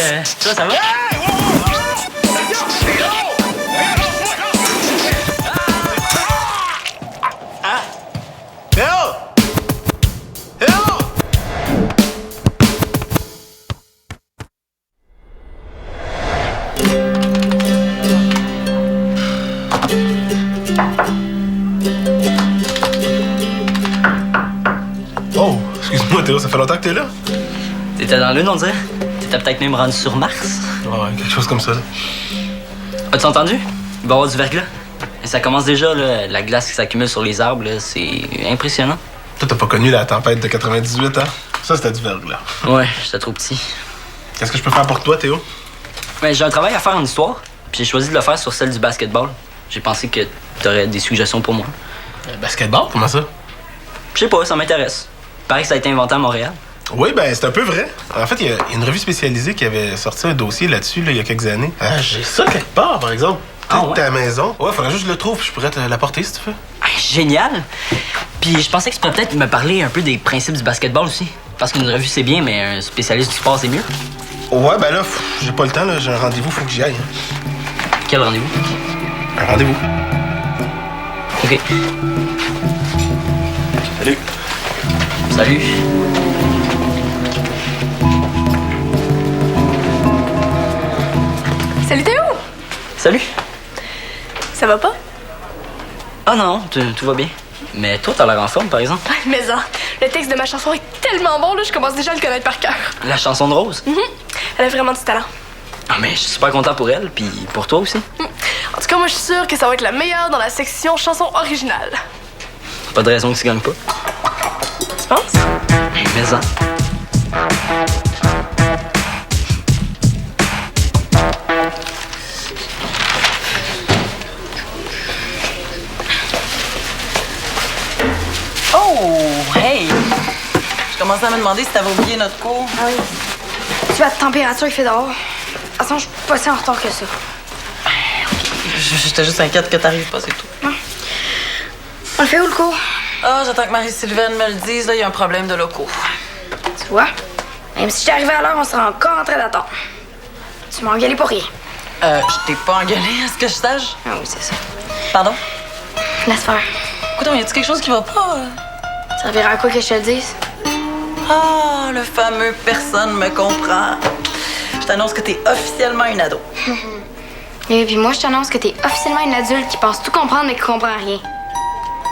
ça va? Théo! Théo! Oh, excuse-moi Théo, ça fait longtemps que t'es là? T'étais dans la Lune, on dirait? T'étais peut-être même rendu sur Mars? Ouais, quelque chose comme ça. As-tu entendu? Il va y avoir du verglas. Et ça commence déjà, là, la glace qui s'accumule sur les arbres, là, c'est impressionnant. Toi, t'as pas connu la tempête de 98, hein? Ça, c'était du verglas. Ouais, j'étais trop petit. Qu'est-ce que je peux faire pour toi, Théo? Mais j'ai un travail à faire en histoire, puis j'ai choisi de le faire sur celle du basketball. J'ai pensé que t'aurais des suggestions pour moi. Basketball? Comment ça? Je sais pas, ça m'intéresse. Il paraît que ça a été inventé à Montréal. Oui, ben c'est un peu vrai. En fait, il y a une revue spécialisée qui avait sorti un dossier là-dessus il y a quelques années. J'ai ça quelque part, par exemple. Ah ouais? Ta maison. Ouais, faudrait juste que je le trouve, puis je pourrais te l'apporter si tu veux. Ah, génial! Puis je pensais que tu pourrais peut-être me parler un peu des principes du basketball aussi. Parce qu'une revue, c'est bien, mais un spécialiste du sport, c'est mieux. Ouais, ben là, j'ai pas le temps, là. J'ai un rendez-vous, faut que j'y aille. Quel rendez-vous? Un rendez-vous. OK. Salut. Salut. Salut Théo! Salut. Ça va pas? Ah non, tout va bien. Mais toi, t'as l'air en forme, par exemple. Mais ça, le texte de ma chanson est tellement bon, là, je commence déjà à le connaître par cœur. La chanson de Rose. Elle a vraiment du talent. Ah, mais je suis super content pour elle, puis pour toi aussi. En tout cas, moi, je suis sûre que ça va être la meilleure dans la section chanson originale. Pas de raison que tu gagnes pas. Tu penses? Mais ça. Oh, hey! Je commençais à me demander si t'avais oublié notre cours. Ah oui. Tu vois la température qu'il fait dehors. De toute façon, je suis pas si en retard que ça. J'étais juste inquiète que t'arrives pas, c'est tout. On le fait où, le cours? Ah, j'attends que Marie-Sylvaine me le dise. Là, il y a un problème de locaux. Tu vois? Même si j'étais arrivée à l'heure, on sera encore en train d'attendre. Tu m'as engueulé pour rien. Je t'ai pas engueulée, à ce que je sache. Ah oui, c'est ça. Pardon? Laisse faire. Écoute, y a-tu quelque chose qui va pas? Ça servira à quoi que je te le dise? Ah, le fameux personne me comprend. Je t'annonce que t'es officiellement une ado. Et puis moi, je t'annonce que t'es officiellement une adulte qui pense tout comprendre mais qui comprend rien.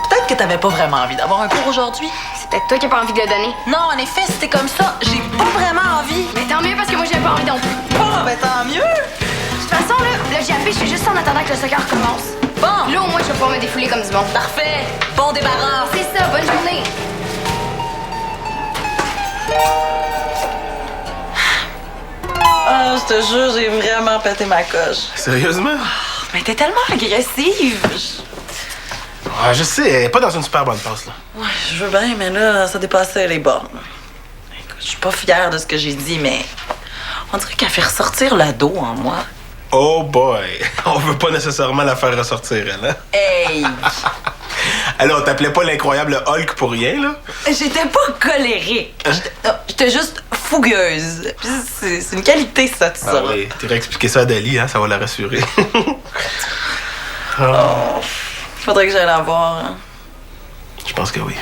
Peut-être que t'avais pas vraiment envie d'avoir un cours aujourd'hui. C'est peut-être toi qui n'as pas envie de le donner. Non, en effet, si t'es comme ça, j'ai pas vraiment envie. Mais tant mieux parce que moi, j'ai pas envie non plus. Bon, ben tant mieux. De toute façon, là, le GAP, je fais juste ça en attendant que le soccer commence. Bon, Là, au moins, je vais pouvoir me défouler comme du monde. parfait. Bon débarras. C'est ça, bonne journée. Ah, je te jure, j'ai vraiment pété ma coche. Sérieusement? Mais t'es tellement agressive. Ah, je sais, elle est pas dans une super bonne passe, là. Ouais, je veux bien, mais là, ça dépassait les bornes. Écoute, je suis pas fière de ce que j'ai dit, mais on dirait qu'elle fait ressortir l'ado en moi. Oh boy! On veut pas nécessairement la faire ressortir, elle, hein? Hey! Alors, on t'appelait pas l'incroyable Hulk pour rien, là? J'étais pas colérique. J'étais juste fougueuse. Puis c'est une qualité, ça, tu Ah sauras. oui, t'irais expliquer ça à Dali, hein? Ça va la rassurer. Oh, faudrait que j'aille la voir. Hein. Je pense que oui.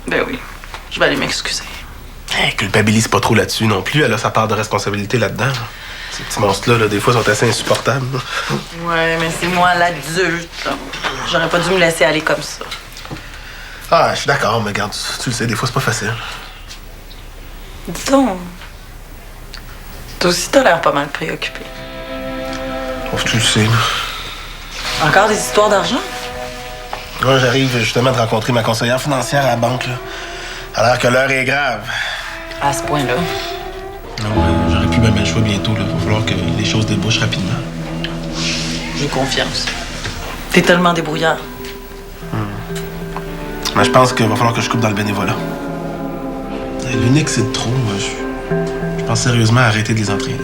Ben oui, je vais aller m'excuser. Hey, culpabilise pas trop là-dessus non plus. Elle a sa part de responsabilité là-dedans. Là. Ces petits monstres-là, là, des fois, sont assez insupportables. Là. Ouais, mais c'est moi l'adulte. Là. J'aurais pas dû me laisser aller comme ça. Ah, je suis d'accord, mais regarde, tu le sais, des fois, c'est pas facile. Dis donc, toi aussi, t'as l'air pas mal préoccupé. Oh, tu le sais, là. Encore des histoires d'argent? Moi, j'arrive justement de rencontrer ma conseillère financière à la banque, là. Alors que l'heure est grave. À ce point-là. Non, j'aurais pu même le choix bientôt, là. Il va falloir que les choses débouchent rapidement. J'ai confiance. T'es tellement débrouillard. Mais je pense qu'il va falloir que je coupe dans le bénévolat. L'unique, c'est de trop. Moi, je pense sérieusement à arrêter de les entraîner.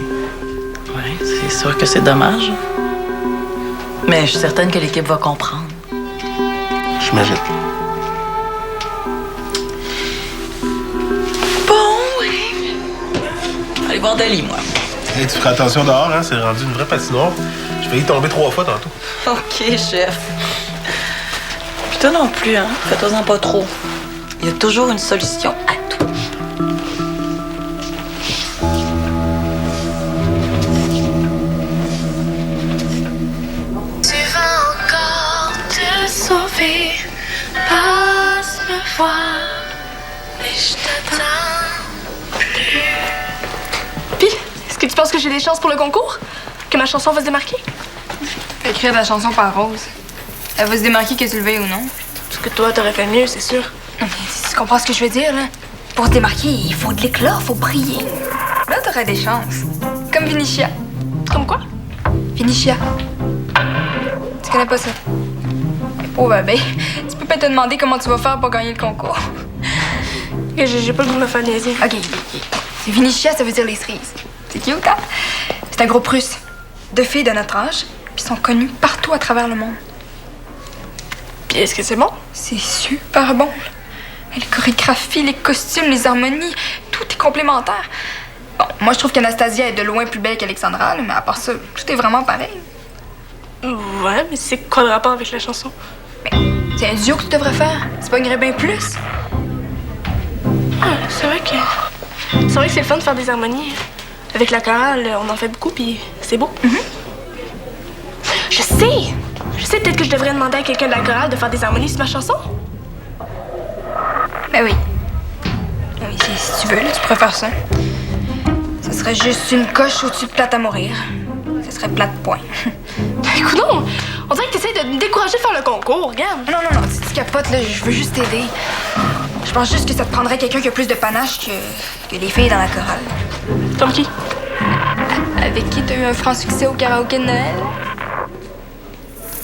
Ouais, c'est sûr que c'est dommage. Mais je suis certaine que l'équipe va comprendre. J'imagine. Bon, oui. Allez voir Dali, moi. Hey, tu feras attention dehors, hein? C'est rendu une vraie patinoire. J'ai failli tomber 3 fois tantôt. OK, chef. Puis toi non plus, hein? Fais-toi-en pas trop. Il y a toujours une solution à tout. Tu vas encore te sauver. Passe me voir. Mais je t'attends plus. Puis, est-ce que tu penses que j'ai des chances pour le concours? Que ma chanson va se démarquer? Fais écrire la chanson par Rose. Elle va se démarquer que tu le veuilles ou non. Parce que toi, t'aurais fait mieux, c'est sûr. Non, mais tu comprends ce que je veux dire, là? Pour se démarquer, il faut de l'éclat, faut briller. Là, t'aurais des chances. Comme Vinicia. Comme quoi? Vinicia. Tu connais pas ça? Oh, bébé, tu peux pas te demander comment tu vas faire pour gagner le concours. Et j'ai pas le goût de me faire niaiser. OK. Vinicia, ça veut dire les cerises. C'est cute, hein? C'est un groupe russe. 2 filles de notre âge, puis sont connues partout à travers le monde. Puis est-ce que c'est bon? C'est super bon. Les chorégraphies, les costumes, les harmonies, tout est complémentaire. Bon, moi, je trouve qu'Anastasia est de loin plus belle qu'Alexandra, là, mais à part ça, tout est vraiment pareil. Ouais, mais c'est quoi le rapport avec la chanson? C'est un duo que tu devrais faire. Tu pognerais bien plus. Ah, c'est vrai que c'est le fun de faire des harmonies. Avec la chorale, on en fait beaucoup, puis c'est beau. Je sais peut-être que je devrais demander à quelqu'un de la chorale de faire des harmonies sur ma chanson. Ben oui. Oui, si tu veux, là, tu pourrais faire ça. Ça serait juste une coche au-dessus de plate à mourir. Ça serait plate point. Écoute, non, on dirait que t'essayes de me décourager de faire le concours, regarde. Non, tu capotes, là, je veux juste t'aider. Je pense juste que ça te prendrait quelqu'un qui a plus de panache que les filles dans la chorale. Comme qui? Avec qui t'as eu un franc succès au karaoké de Noël?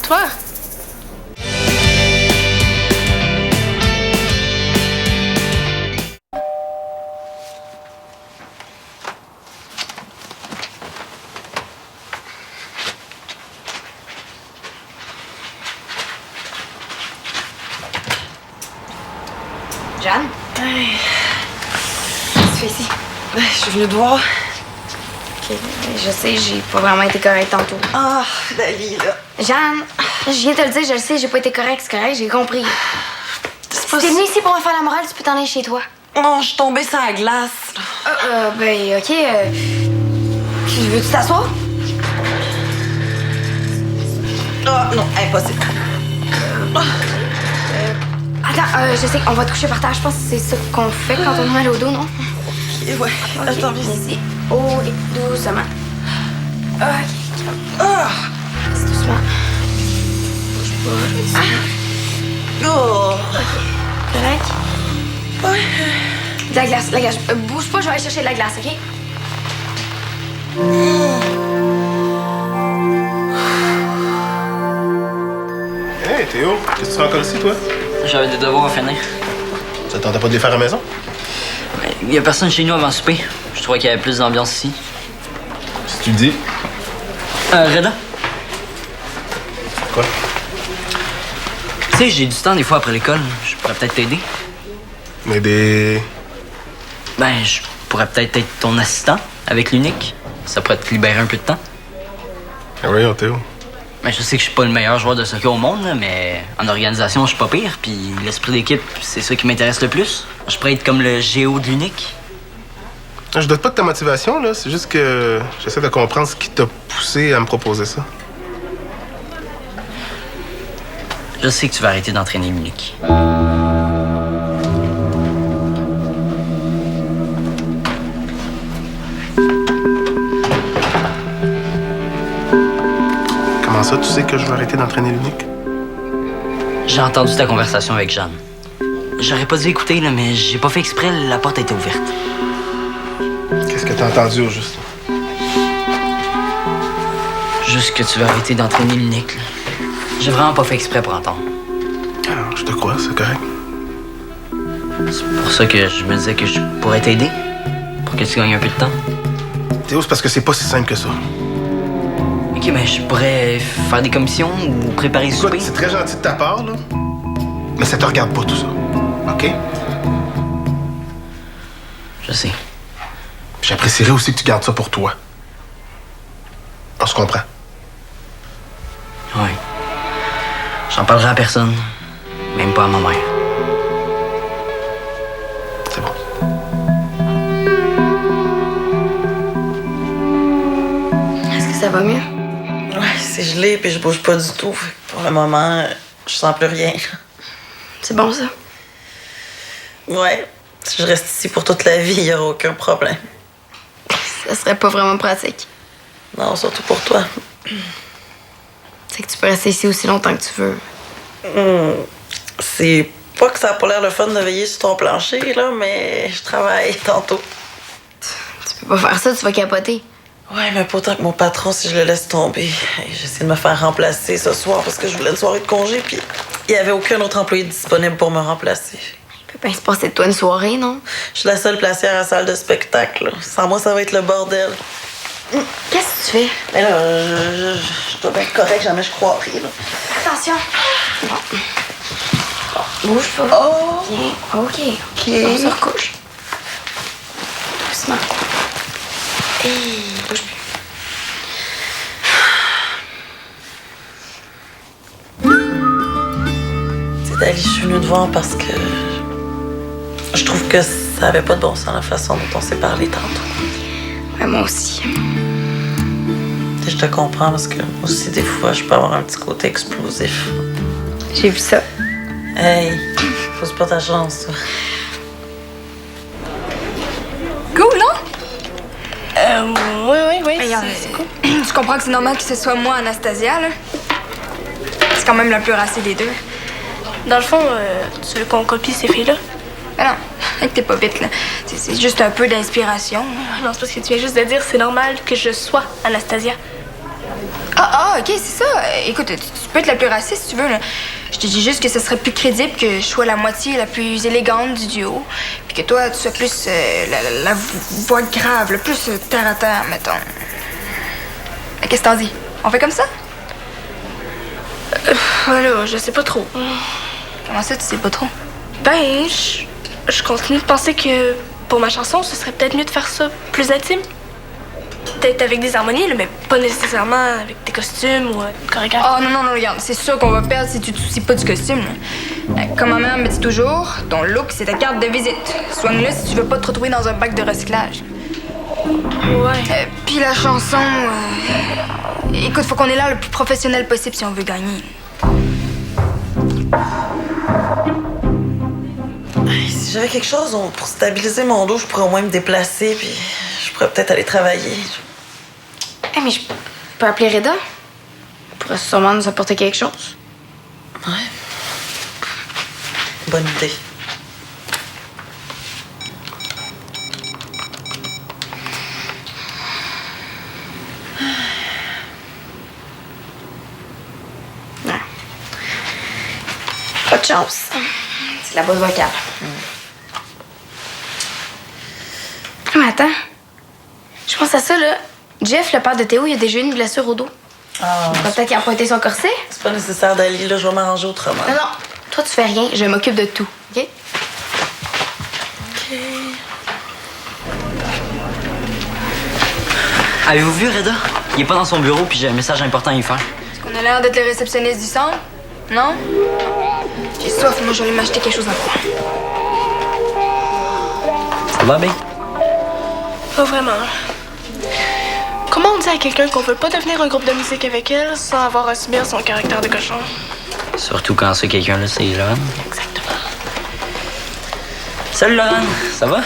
Toi? Jeanne? Qu'est-ce que tu fais ici? Je suis venue te voir. OK, je sais, j'ai pas vraiment été correcte tantôt. Ah, Dali, là. Jeanne, je viens te le dire, je le sais, j'ai pas été correcte, c'est correct, j'ai compris. C'est Si pas t'es ça. venue ici pour me faire la morale, tu peux t'en aller chez toi. Non, je suis tombée sur la glace. Là. Ben, OK, veux-tu t'asseoir? Ah, non, impossible. Attends, je sais, on va te coucher par terre. Je pense que c'est ça qu'on fait quand on a mal au dos, non? Ok, ouais. OK, Attends, viens ici. ici. OK, doucement. OK, Ah! c'est doucement. Bouge pas. Oh! Correct? Ouais. De la glace, la glace. Bouge pas, je vais aller chercher de la glace, OK? Hey Théo, qu'est-ce que tu fais encore ici, toi? J'avais des devoirs à finir. Ça te tentait pas de les faire à la maison? Il y a personne chez nous avant le souper. Je trouvais qu'il y avait plus d'ambiance ici. Si tu le dis. Reda? Quoi? Tu sais, j'ai du temps des fois après l'école. Je pourrais peut-être t'aider. Mais des. Ben, je pourrais peut-être être ton assistant avec l'unique. Ça pourrait te libérer un peu de temps. Ah oui, Théo. Ben, je sais que je suis pas le meilleur joueur de soccer au monde, là, mais en organisation, je suis pas pire. Puis l'esprit d'équipe, c'est ça qui m'intéresse le plus. Je pourrais être comme le géo de l'unique. Je doute pas de ta motivation, là. C'est juste que j'essaie de comprendre ce qui t'a poussé à me proposer ça. Je sais que tu vas arrêter d'entraîner l'unique. Comment ça, tu sais que je veux arrêter d'entraîner l'unique? J'ai entendu ta conversation avec Jeanne. J'aurais pas dû écouter, là, mais j'ai pas fait exprès, la porte était ouverte. Qu'est-ce que t'as entendu au juste? Juste que tu vas arrêter d'entraîner l'unique, là. J'ai vraiment pas fait exprès pour entendre. Alors, je te crois, c'est correct. C'est pour ça que je me disais que je pourrais t'aider. Pour que tu gagnes un peu de temps. Théo, c'est parce que c'est pas si simple que ça. Ok, ben je pourrais faire des commissions ou préparer le Écoute, souper. c'est très gentil de ta part, là. Mais ça te regarde pas tout ça. OK? Je sais. J'apprécierais aussi que tu gardes ça pour toi. se comprend. Oui. J'en parlerai à personne. Même pas à ma mère. C'est bon. Est-ce que ça va mieux? Ouais, c'est gelé puis je bouge pas du tout. Fait que pour le moment, je sens plus rien. C'est bon, ça. Ouais, si je reste ici pour toute la vie, il y aura aucun problème. Ça serait pas vraiment pratique. Non, surtout pour toi. C'est que tu peux rester ici aussi longtemps que tu veux. C'est pas que ça a pas l'air le fun de veiller sur ton plancher, là, mais je travaille tantôt. Tu peux pas faire ça, tu vas capoter. Ouais, mais pas autant que mon patron si je le laisse tomber. J'essaie de me faire remplacer ce soir parce que je voulais une soirée de congé, puis il y avait aucun autre employé disponible pour me remplacer. Il peut bien se passer de toi une soirée, non? Je suis la seule placière à la salle de spectacle, là. Sans moi, ça va être le bordel. Qu'est-ce que tu fais? Mais là, je dois bien être correct, jamais je croirais, là. Attention! Bon. Bouge pas. Oh! Viens. OK. OK. On se recouche. Doucement. Bouge plus. C'est Dali, je suis venue te voir parce que je trouve que ça avait pas de bon sens la façon dont on s'est parlé tantôt. Ouais, moi aussi. Je te comprends parce que moi aussi, des fois, je peux avoir un petit côté explosif. J'ai vu ça. Hey, pose pas ta chance, toi. Cool, non? Oui. Regarde, c'est cool. Tu comprends que c'est normal que ce soit moi, Anastasia, là? C'est quand même la plus racée des deux. Dans le fond, tu veux qu'on copie ces filles-là? Mais non, t'es pas vite, là. C'est juste un peu d'inspiration. Non, c'est parce que tu viens juste de dire c'est normal que je sois Anastasia. OK, c'est ça. Écoute, tu peux être la plus raciste si tu veux, là. Je te dis juste que ce serait plus crédible que je sois la moitié la plus élégante du duo, puis que toi, tu sois plus la voix grave, le plus terre à terre, mettons. Qu'est-ce que t'en dis? On fait comme ça? Voilà, je sais pas trop. Comment ça, tu sais pas trop? Ben, je continue de penser que pour ma chanson, ce serait peut-être mieux de faire ça plus intime. Peut-être avec des harmonies, là, mais pas nécessairement avec des costumes ou une chorégraphie. Oh non, regarde, c'est sûr qu'on va perdre si tu te soucies pas du costume, là. Comme ma mère me dit toujours, ton look, c'est ta carte de visite. Soigne-le si tu veux pas te retrouver dans un bac de recyclage. Ouais. Puis la chanson, écoute, faut qu'on ait l'air le plus professionnel possible si on veut gagner. Hey, si j'avais quelque chose pour stabiliser mon dos, je pourrais au moins me déplacer, puis je pourrais peut-être aller travailler. Hey, mais je peux appeler Reda? Elle pourrait sûrement nous apporter quelque chose. Ouais. Bonne idée. Ouais. Pas de chance. C'est la boîte vocale. Mais attends. Je pense à ça, là. Jeff, le père de Théo, il a déjà eu une blessure au dos. Ah, Peut-être qu'il a emprunté son corset? c'est pas nécessaire d'aller là, je vais m'arranger autrement. Non. Toi, tu fais rien. Je m'occupe de tout. OK? OK. Avez-vous vu Reda? Il est pas dans son bureau, puis j'ai un message important à lui faire. Est-ce qu'on a l'air d'être les réceptionnistes du centre? Non? J'ai soif, moi, je vais aller m'acheter quelque chose à boire. Ça va bien? Pas vraiment. Comment on dit à quelqu'un qu'on veut pas devenir un groupe de musique avec elle sans avoir à subir son caractère de cochon? Surtout quand ce quelqu'un-là, c'est Lauren. Exactement. Salut Lauren, ça va?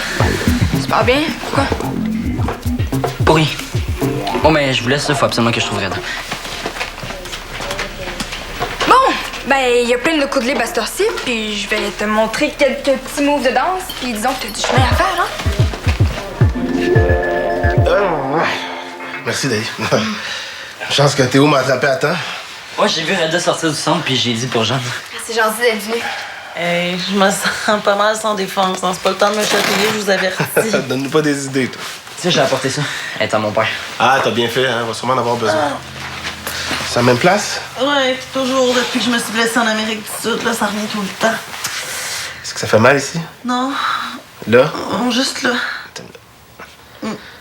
Super bien. Pourquoi? Oui. Bon, mais je vous laisse, il faut absolument que je trouve Reda. Bon, ben, il y a plein de coups de libre à cette heure-ci, puis je vais te montrer quelques petits moves de danse, puis disons que t'as du chemin à faire, hein? Merci, Dali. Chance que Théo m'a attrapé à temps. Moi, j'ai vu Reda sortir du centre, puis j'ai dit pour Jeanne. C'est gentil d'être venu. Hey, je me sens pas mal sans défense. C'est pas le temps de me chatouiller, je vous avertis. Donne-nous pas des idées, toi. Tu sais, j'ai apporté ça. Elle est à mon père. Ah, t'as bien fait, hein? On va sûrement en avoir besoin. C'est à la même place? Ouais, toujours depuis que je me suis blessée en Amérique du Sud, là, ça revient tout le temps. Est-ce que ça fait mal ici? Non, Là? juste là.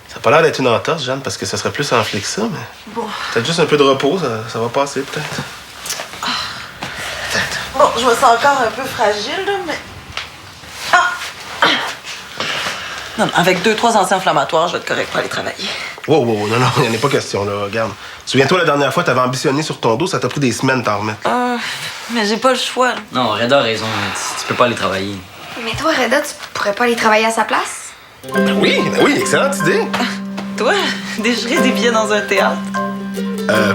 Ça pas l'air d'être une entorse, Jeanne, parce que ça serait plus enflé que ça, mais... Bon. Peut-être juste un peu de repos, ça va passer, peut-être. Bon, je me sens encore un peu fragile, là, mais... Ah! Non, avec 2-3 anti-inflammatoires, je vais être correct pour aller travailler. Wow, non, il n'y en a pas question, là. Regarde. Souviens-toi, la dernière fois, t'avais ambitionné sur ton dos, ça t'a pris des semaines t'en remettre. Mais j'ai pas le choix. Non, Reda a raison. Tu peux pas aller travailler. Mais toi, Reda, tu pourrais pas aller travailler à sa place? Oui, excellente idée. Toi, déchirer des billets dans un théâtre?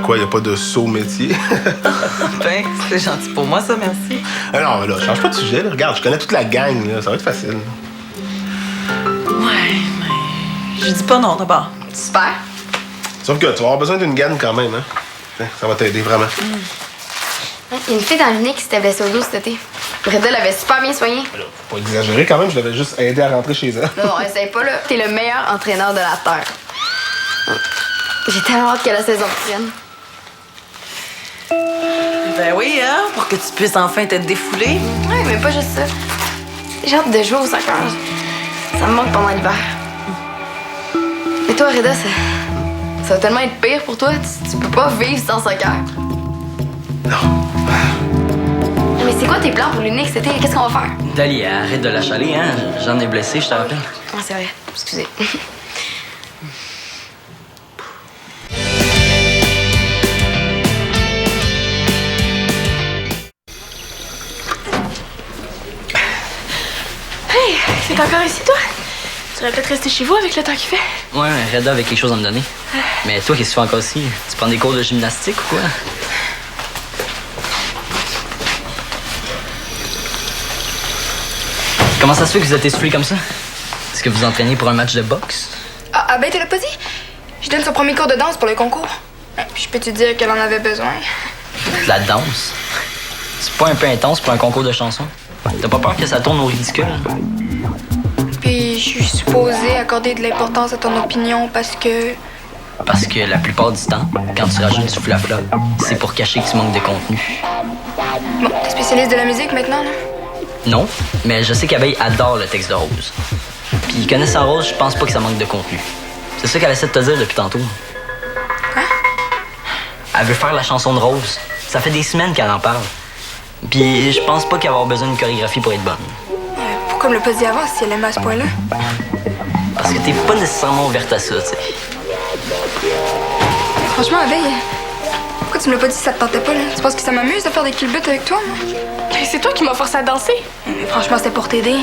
Quoi, y a pas de saut métier? Ben, c'est gentil pour moi, ça, merci. Non, là, change pas de sujet, là. Regarde, je connais toute la gang, là. Ça va être facile. Ouais, mais... Je dis pas non, d'abord. Super. Sauf que tu vas avoir besoin d'une gaine quand même, hein. Ça va t'aider, vraiment. Il y a une fille dans l'unique qui s'était blessée au dos cet été. Reda l'avait super bien soignée. Faut pas exagérer quand même, je l'avais juste aidé à rentrer chez elle. Non, essaye pas, là. T'es le meilleur entraîneur de la Terre. J'ai tellement hâte que la saison reprenne. Ben oui, hein, pour que tu puisses enfin te défouler. Ouais, mais pas juste ça. J'ai hâte de jouer au soccer. Ça me manque pendant l'hiver. Et toi, Reda, ça va tellement être pire pour toi. Tu peux pas vivre sans soccer. Non. Mais c'est quoi tes plans pour l'unique cet été? Qu'est-ce qu'on va faire? Dali, arrête de la chaler, hein. J'en ai blessé, je te rappelle. Ah, c'est vrai. Excusez. Hey, c'est encore ici, toi? Tu devrais peut-être rester chez vous avec le temps qu'il fait. Ouais, Reda avait quelque chose à me donner. Mais toi, qu'est-ce que tu fais encore ici? Tu prends des cours de gymnastique ou quoi? Comment ça se fait que vous êtes essoufflé comme ça? Est-ce que vous entraînez pour un match de boxe? Ah ben, tu l'as pas dit? Je donne son premier cours de danse pour le concours. Puis je peux te dire qu'elle en avait besoin. De la danse? C'est pas un peu intense pour un concours de chansons? T'as pas peur que ça tourne au ridicule? Puis je suis supposée accorder de l'importance à ton opinion parce que... Parce que la plupart du temps, quand tu rajoutes du flafla, c'est pour cacher que tu manques de contenu. Bon, t'es spécialiste de la musique maintenant, là? Non, mais je sais qu'Abeille adore le texte de Rose. Puis connaissant Rose, je pense pas que ça manque de contenu. C'est ça qu'elle essaie de te dire depuis tantôt. Quoi? Elle veut faire la chanson de Rose. Ça fait des semaines qu'elle en parle. Puis je pense pas qu'elle va avoir besoin d'une chorégraphie pour être bonne. Pourquoi me l'a pas dit avant si elle aime à ce point-là? Parce que t'es pas nécessairement ouverte à ça, tu sais. Franchement, Abeille, pourquoi tu me l'as pas dit si ça te tentait pas, là? Tu penses que ça m'amuse de faire des culbutes avec toi, moi? Mais c'est toi qui m'as forcé à danser. Mais franchement, c'était pour t'aider.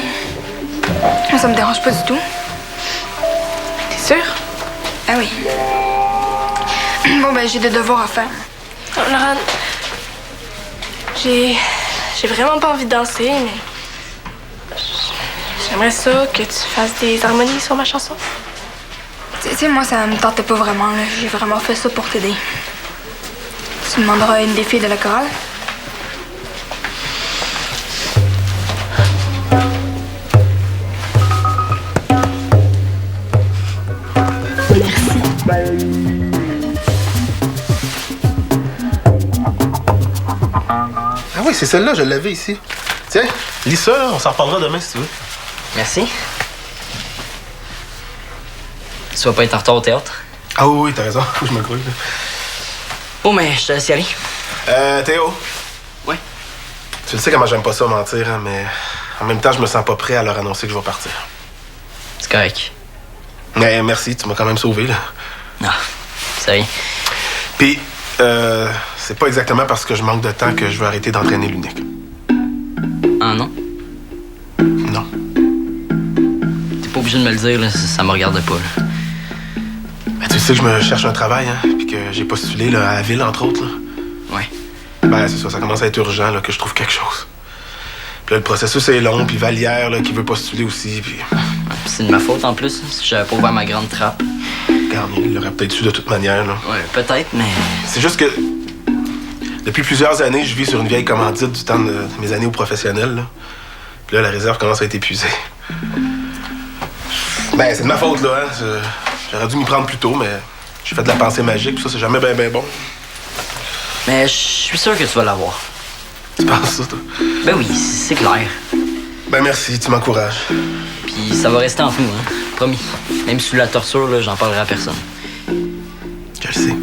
Moi, ça me dérange pas du tout. T'es sûre? Ah oui. Bon, ben, j'ai des devoirs à faire. Oh, Laurent, j'ai vraiment pas envie de danser, mais j'aimerais ça que tu fasses des harmonies sur ma chanson. Tu sais, moi, ça me tentait pas vraiment, là. J'ai vraiment fait ça pour t'aider. Tu demanderas à une des filles de la chorale? Ah oui, c'est celle-là, je l'avais ici. Tiens, lis ça, là, on s'en reparlera demain si tu veux. Merci. Tu vas pas être en retard au théâtre? Ah oui, t'as raison, faut que je me grouille. Oh, mais je te laisse y aller. Théo. Ouais. Tu le sais comment j'aime pas ça mentir, hein, mais en même temps, je me sens pas prêt à leur annoncer que je vais partir. C'est correct. Mais merci, tu m'as quand même sauvé, là. Ah, ça y est. Puis, c'est pas exactement parce que je manque de temps que je veux arrêter d'entraîner l'unique. Ah non? Non. T'es pas obligé de me le dire, là, ça me regarde pas. Là. Ben, tu sais que je me cherche un travail, hein, puis que j'ai postulé là, à la ville, entre autres. Là. Ouais. Ben, c'est ça commence à être urgent là, que je trouve quelque chose. Puis là, le processus est long, puis Vallière là, qui veut postuler aussi, puis... C'est de ma faute en plus, si j'avais pas ouvert ma grande trappe. Regarde, il l'aurait peut-être su de toute manière, là. Ouais, peut-être, mais... C'est juste que... Depuis plusieurs années, je vis sur une vieille commandite du temps de mes années au professionnel, là. Puis là, la réserve commence à être épuisée. Ben, c'est de ma faute, là, hein. J'aurais dû m'y prendre plus tôt, mais j'ai fait de la pensée magique, puis ça, c'est jamais ben bon. Mais je suis sûr que tu vas l'avoir. Tu penses ça, toi? Ben oui, c'est clair. Ben merci, tu m'encourages. Puis ça va rester entre nous, hein. Promis. Même sous la torture, là, j'en parlerai à personne. Je le sais.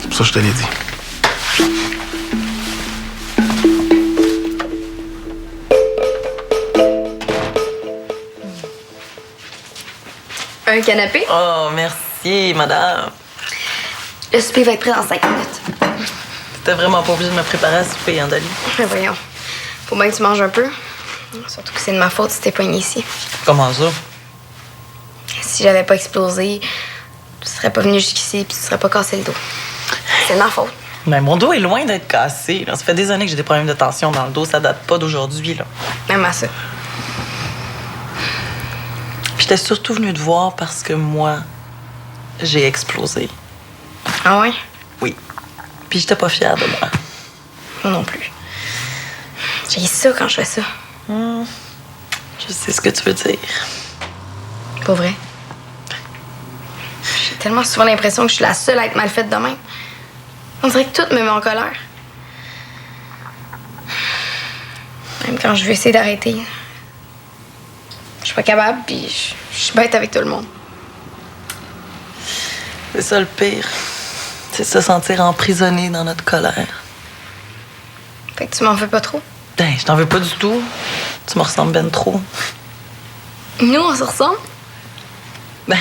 C'est pour ça que je te l'ai dit. Un canapé? Oh, merci, madame. Le souper va être prêt dans 5 minutes. T'étais vraiment pas obligée de me préparer à souper, hein, Dolly? Mais voyons. Faut bien que tu manges un peu. Surtout que c'est de ma faute si t'es poigné ici. Comment ça? Si j'avais pas explosé, tu serais pas venu jusqu'ici et tu serais pas cassé le dos. C'est de ma faute. Mais mon dos est loin d'être cassé, là. Ça fait des années que j'ai des problèmes de tension dans le dos. Ça date pas d'aujourd'hui, là. Même à ça. J'étais surtout venue te voir parce que moi, j'ai explosé. Ah ouais? Oui. Puis j'étais pas fière de moi. Moi non plus. J'ai ça quand je fais ça. Je sais ce que tu veux dire. Pas vrai? J'ai tellement souvent l'impression que je suis la seule à être mal faite de même. On dirait que tout me met en colère. Même quand je veux essayer d'arrêter. Je suis pas capable, puis je suis bête avec tout le monde. C'est ça le pire. C'est se sentir emprisonné dans notre colère. Fait que tu m'en fais pas trop. Ben, je t'en veux pas du tout. Tu me ressembles ben trop. Nous, on se ressemble? Ben,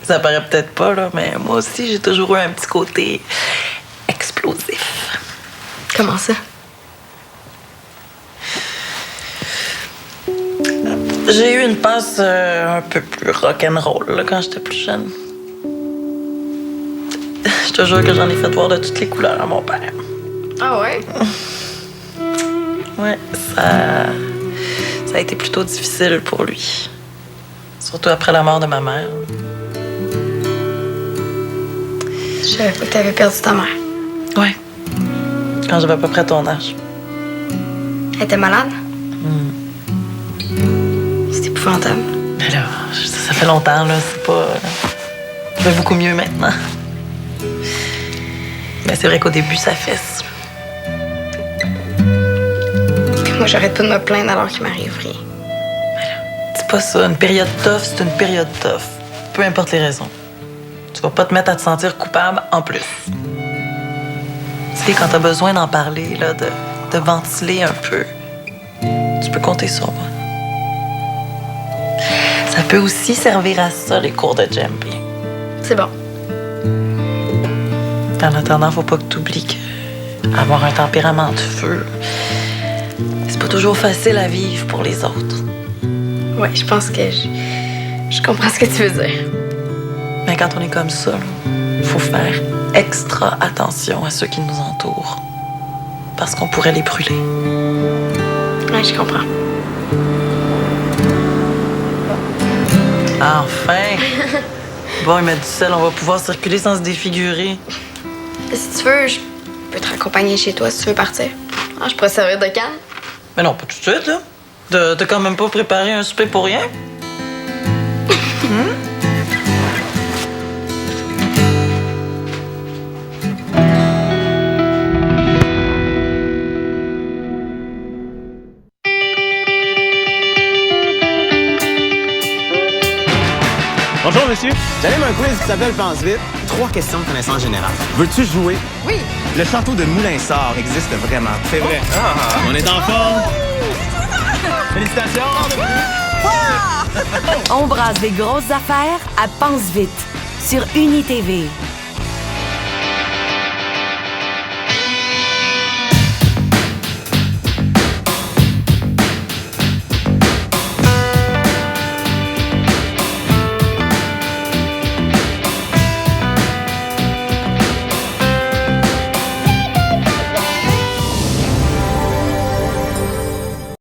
ça paraît peut-être pas, là, mais moi aussi, j'ai toujours eu un petit côté explosif. Comment ça? J'ai eu une passe un peu plus rock'n'roll là, quand j'étais plus jeune. Je te jure que j'en ai fait voir de toutes les couleurs à mon père. Ah ouais? Ouais, ça a été plutôt difficile pour lui. Surtout après la mort de ma mère. Je savais pas que t'avais perdu ta mère. Ouais. Quand j'avais à peu près ton âge. Elle était malade? C'est épouvantable. Mais là, ça fait longtemps, là. C'est pas. Je vais beaucoup mieux maintenant. Mais c'est vrai qu'au début, ça fesse. Moi, j'arrête pas de me plaindre alors qu'il m'arrive rien. C'est pas ça. Une période tough, c'est une période tough. Peu importe les raisons. Tu vas pas te mettre à te sentir coupable en plus. Tu sais, quand t'as besoin d'en parler, là, de ventiler un peu, tu peux compter sur moi. Ça peut aussi servir à ça, les cours de djembé. C'est bon. En attendant, faut pas que t'oublies que avoir un tempérament de feu, c'est pas toujours facile à vivre pour les autres. Ouais, je pense que je comprends ce que tu veux dire. Mais quand on est comme ça, il faut faire extra attention à ceux qui nous entourent. Parce qu'on pourrait les brûler. Ouais, je comprends. Enfin! Bon, il m'a du sel, on va pouvoir circuler sans se défigurer. Si tu veux, je peux te raccompagner chez toi si tu veux partir. Ah, je pourrais servir de canne. Mais non, pas tout de suite, là. T'as quand même pas préparé un souper pour rien? Bonjour, monsieur. J'anime un quiz qui s'appelle Pense vite. 3 questions de connaissance générale. Veux-tu jouer? Oui. Le château de Moulinsart existe vraiment. C'est vrai. On est en forme. Félicitations. On brasse des grosses affaires à Pense vite sur UniTV.